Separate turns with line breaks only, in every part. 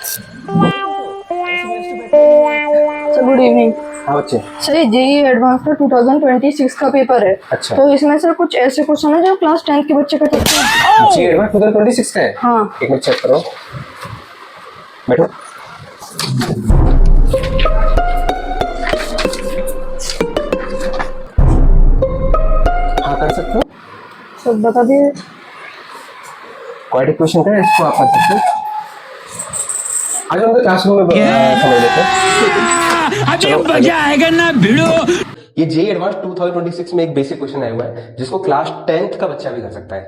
Sir good evening.
हाँ बच्चे।
Sir ये जेई एडवांस का 2026 का पेपर है।
अच्छा।
तो इसमें सर कुछ ऐसे क्वेश्चन है जो क्लास 10th के बच्चे कर सकते हैं।
जी एडवांस 2026 का है।
हाँ।
एक मिनट चेक करो, बैठो। हाँ कर सकते हो।
सर बता दिए।
क्वाड्रेटिक क्वेश्चन का है, इसको आप कर सकते हो। आज हम क्लासरूम में समझ लेते हैं।
अभी मजा आएगा ना भिड़ो।
ये जेई एडवांस 2026 में एक बेसिक क्वेश्चन आया हुआ है जिसको क्लास 10th का बच्चा भी कर सकता है।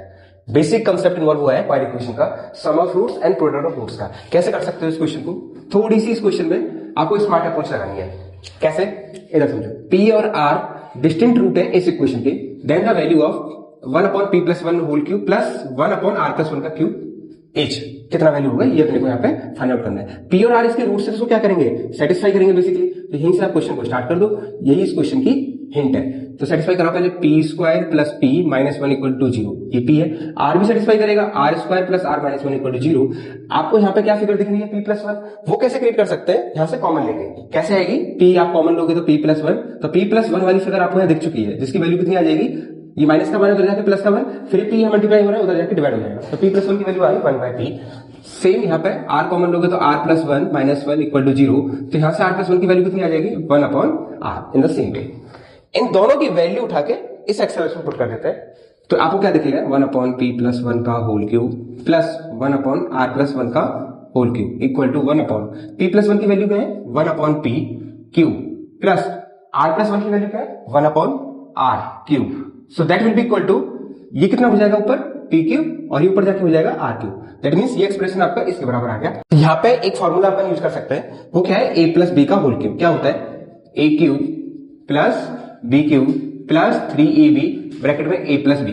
बेसिक कंसेप्ट इन्वॉल्व हुआ है क्वाड्रेटिक क्वेश्चन का, sum of roots and product of roots का। कैसे कर सकते हो इस क्वेश्चन को? थोड़ी सी इस क्वेश्चन में आपको स्मार्ट अप्रोच लगानी है। कैसे? इधर समझो, पी और आर डिस्टिंक्ट रूट है इस इक्वेशन के, then the value of 1 upon P plus 1 whole cube plus 1 upon R plus 1 का क्यूब एच। कितना वैल्यू होगा ये अपने को यहाँ पे फाइंड आउट करना है। पी और आर इसके रूट से तो क्या करेंगे? सेटिस्फाई करेंगे बेसिकली। तो यहीं से आप क्वेश्चन को स्टार्ट कर दो, यही इस क्वेश्चन की हिंट है। तो सेटिस्फाई कराओ पहले, P square plus P minus 1 equal to 0, ये पी है। आर भी सेटिस्फाई करेगा, R square plus R minus 1 equal to 0। आपको यहाँ पे क्या फिगर दिख रही है? P plus 1। वो कैसे क्रिएट कर सकते हैं? यहाँ से कॉमन लेंगे। कैसे आएगी? पी आप कॉमन लोगे तो पी प्लस 1, तो पी प्लस 1 वाली फिगर आपको यहाँ दिख चुकी है, जिसकी वैल्यू कितनी आ जाएगी? ये माइनस का 1 उधर जाके प्लस का 1, फिर पी यहाँ मल्टीप्लाई हो रहा है, उधर जाके डिवाइड हो जाएगा। तो पी प्लस 1 की वैल्यू आ गई 1 बाय पी। सेम यहाँ पे आर कॉमन लोगे तो R plus 1 minus 1 equal to 0। तो यहाँ से आर प्लस 1 की वैल्यू कितनी आ जाएगी? 1 upon r. In the same way इन दोनों की वैल्यू उठा के इस एक्सप्रेशन में पुट कर देते हैं। तो आपको क्या दिखेगा? 1 अपॉन पी प्लस 1 का whole cube plus 1 upon R plus 1 का whole cube equal to 1 upon P plus 1 की वैल्यू क्या है? 1 upon P cube plus R plus 1 की वैल्यू क्या है? 1 upon R cube. So that will be equal to, ये कितना हो जाएगा ऊपर? पी क्यूब, और ये ऊपर जाके हो जाएगा आर क्यूब। दैट मीन्स ये एक्सप्रेशन आपका इसके बराबर आ गया। यहाँ पे एक फॉर्मूला अपन यूज कर सकते हैं, वो क्या है? ए प्लस बी का होल क्यूब। क्या होता है? A cube plus b cube plus 3ab bracket में a प्लस बी।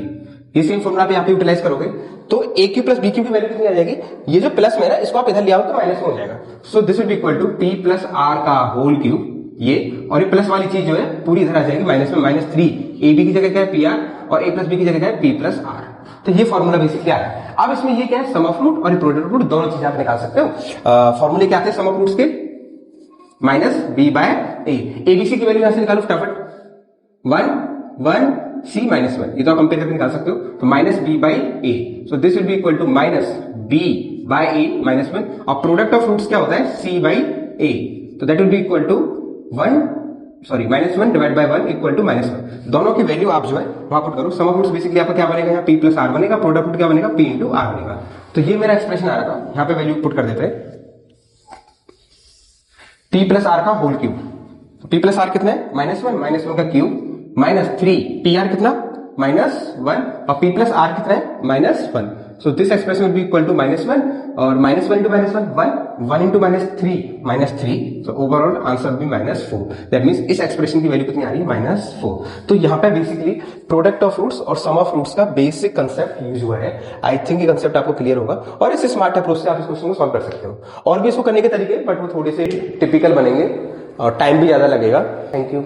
ये सेम फॉर्मूला आप यहाँ पे यूटिलाइज करोगे तो a cube plus b cube की वैल्यू कितनी आ जाएगी? ये जो प्लस में ना, इसको आप इधर ले आओ तो माइनस में हो जाएगा। So this will be equal to p plus R का होल क्यूब, ये, और ये प्लस वाली चीज जो है पूरी इधर आ जाएगी माइनस में, माइनस 3 ab की जगह क्या है? पी आर, और a प्लस बी की जगह क्या है? p plus R. तो ये फॉर्मूला बेसिकली आ रहा है। अब इसमें ये क्या है? सम ऑफ रूट और प्रोडक्ट ऑफ रूट, दोनों चीजें आप निकाल सकते हो। फॉर्मूले क्या आते हैं सम ऑफ रूट्स के? माइनस बी बाय ए। एबीसी की वैल्यू यहां से निकालो फटाफट, 1 सी माइनस 1, ये तो आप कंपेयर करके निकाल सकते हो। तो minus B by A, so this will be equal to minus B by A minus 1, और प्रोडक्ट ऑफ रूट्स क्या होता है? C by A. तो that will be equal to minus 1 divide by 1 equal to minus 1। दोनों की value आप जो है वहां पुट करो। सम ऑफ रूट्स बेसिकली आपका क्या बनेगा? यहाँ पी प्लस आर बनेगा, प्रोडक्ट रूट क्या बनेगा? पी इंटू आर बनेगा। तो ये मेरा एक्सप्रेशन आ रहा था, यहाँ पे वैल्यू पुट कर देते हैं, पी प्लस आर का whole cube. P plus R कितना है? माइनस 1, माइनस 1 का क्यूब माइनस 3, पी आर कितना? माइनस 1, और पी प्लस आर कितना है? Minus 1। So this expression will be equal to minus 1, और minus 1 into minus 1 into minus 3, तो ओवरऑल आंसर भी माइनस 4। दैट मीन्स इस एक्सप्रेशन की वैल्यू कितनी आ रही है? माइनस 4। तो यहाँ पे बेसिकली प्रोडक्ट ऑफ रूट्स और सम ऑफ रूट्स का बेसिक कंसेप्ट यूज हुआ है। आई थिंक ये कंसेप्ट आपको क्लियर होगा, और इस स्मार्ट अप्रोच से आप इस क्वेश्चन को सॉल्व कर सकते हो। और भी इसको करने के तरीके, बट वो थोड़े से टिपिकल बनेंगे और टाइम भी ज्यादा लगेगा। Thank you.